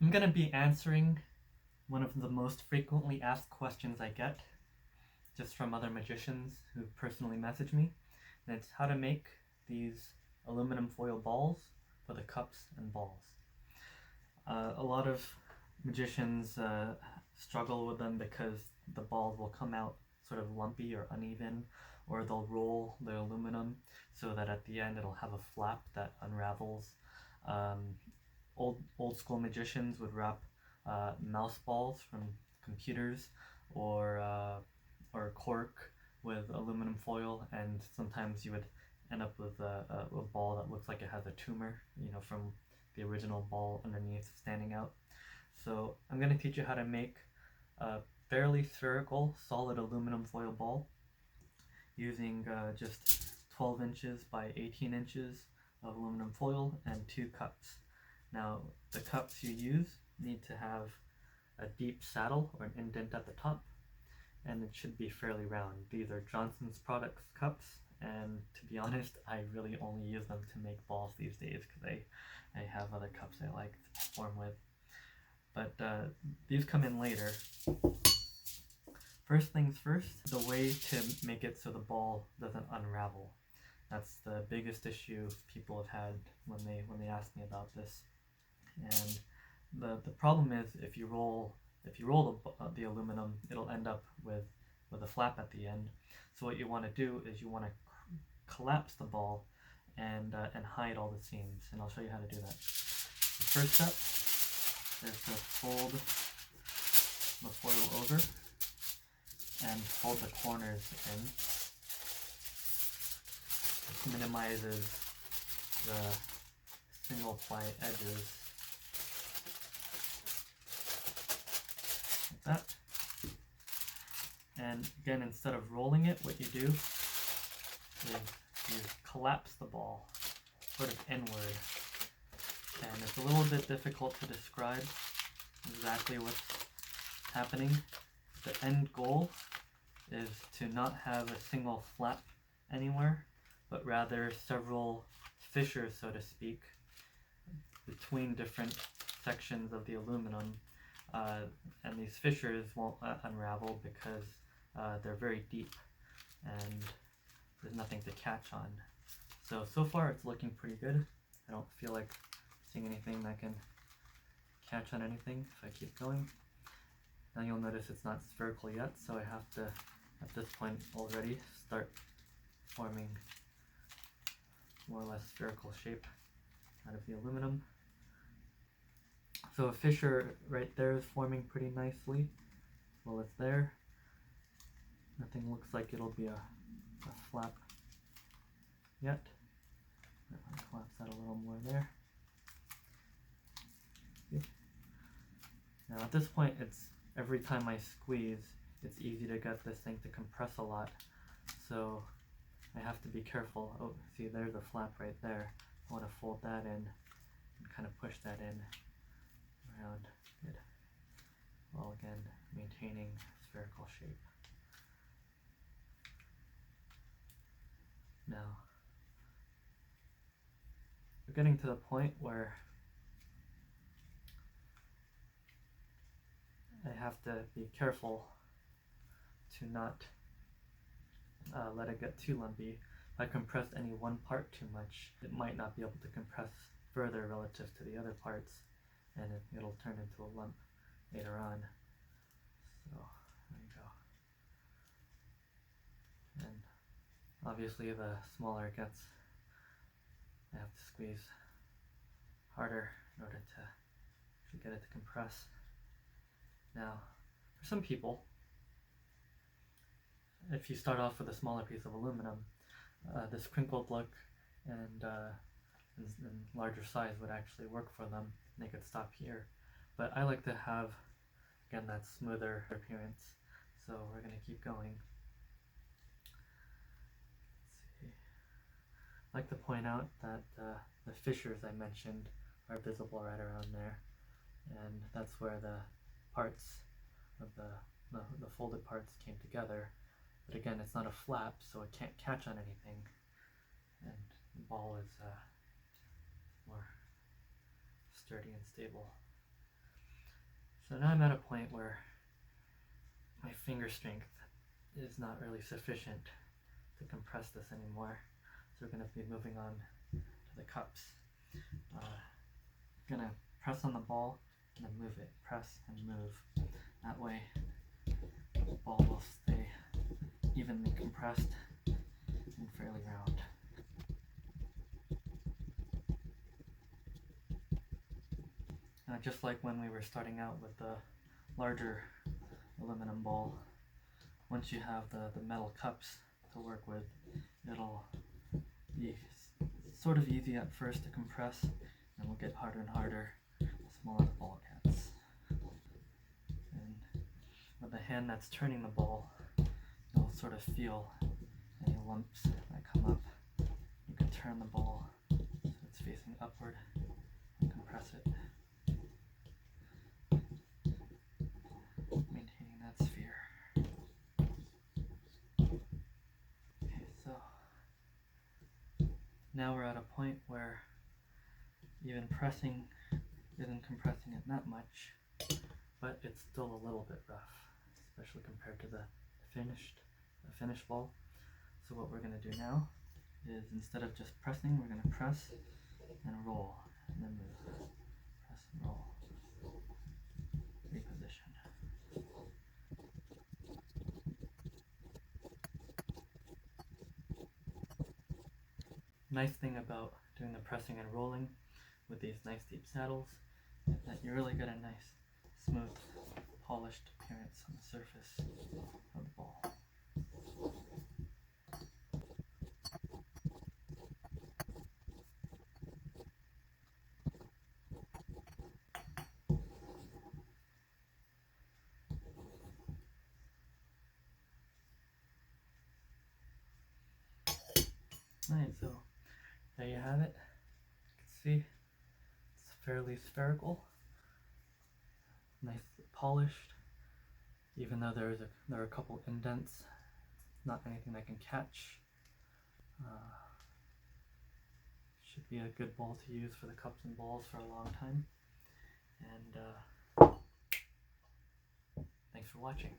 I'm going to be answering one of the most frequently asked questions I get just from other magicians who personally message me, and it's how to make these aluminum foil balls for the cups and balls. A lot of magicians struggle with them because the balls will come out sort of lumpy or uneven, or they'll roll the aluminum so that at the end it'll have a flap that unravels. Old school magicians would wrap mouse balls from computers or cork with aluminum foil, and sometimes you would end up with a ball that looks like it has a tumor, from the original ball underneath standing out. So I'm going to teach you how to make a fairly spherical solid aluminum foil ball using just 12 inches by 18 inches of aluminum foil and 2 cups. Now, the cups you use need to have a deep saddle or an indent at the top, and it should be fairly round. These are Johnson's Products cups, and to be honest, I really only use them to make balls these days because I have other cups I like to perform with. But these come in later. First things first, the way to make it so the ball doesn't unravel. That's the biggest issue people have had when they ask me about this. And the problem is if you roll the aluminum, it'll end up with a flap at the end. So what you want to do is you want to collapse the ball and hide all the seams, and I'll show you how to do that. The first step is to fold the foil over and fold the corners in. This minimizes the single ply edges like that. And again, instead of rolling it, what you do is you collapse the ball sort of inward. And it's a little bit difficult to describe exactly what's happening. The end goal is to not have a single flap anywhere, but rather several fissures, so to speak, between different sections of the aluminum. And these fissures won't unravel because they're very deep and there's nothing to catch on. So far it's looking pretty good. I don't feel like seeing anything that can catch on anything if I keep going. Now you'll notice it's not spherical yet, so I have to, at this point already, start forming more or less spherical shape out of the aluminum. So a fissure right there is forming pretty nicely. Well, it's there. Nothing looks like it'll be a flap yet. I'm going to collapse that a little more there. Okay. Now at this point, every time I squeeze, it's easy to get this thing to compress a lot. So I have to be careful. Oh, see, there's a flap right there. I want to fold that in and kind of push that in around. Good. While again, maintaining spherical shape. Now, we're getting to the point where I have to be careful to not let it get too lumpy. If I compress any one part too much, it might not be able to compress further relative to the other parts, and it'll turn into a lump later on. So there you go. And obviously the smaller it gets, I have to squeeze harder in order to actually get it to compress. Now, for some people, if you start off with a smaller piece of aluminum, this crinkled look and larger size would actually work for them. They could stop here. But I like to have, again, that smoother appearance. So we're going to keep going. Let's see. I'd like to point out that the fissures I mentioned are visible right around there. And that's where the parts of the folded parts came together. But again, it's not a flap, so it can't catch on anything. And the ball is more sturdy and stable. So now I'm at a point where my finger strength is not really sufficient to compress this anymore. So we're going to be moving on to the cups. Going to press on the ball and then move it. Press and move. That way the ball will stay evenly compressed and fairly round. Just like when we were starting out with the larger aluminum ball, once you have the metal cups to work with, it'll be sort of easy at first to compress, and will get harder and harder the smaller the ball gets. And with the hand that's turning the ball, you'll sort of feel any lumps that come up. You can turn the ball so it's facing upward and compress it, maintaining that sphere. Okay, so now we're at a point where even pressing isn't compressing it that much, but it's still a little bit rough, especially compared to the finished ball. So what we're going to do now is, instead of just pressing, we're going to press and roll and then move. Press and roll. Reposition. Nice thing about doing the pressing and rolling with these nice deep saddles is that you really get a nice, smooth, polished appearance on the surface of the ball. Alright, so there you have it. You can see it's fairly spherical, nicely polished, even though there are a couple indents. Not anything that can catch. Should be a good ball to use for the cups and balls for a long time. And thanks for watching.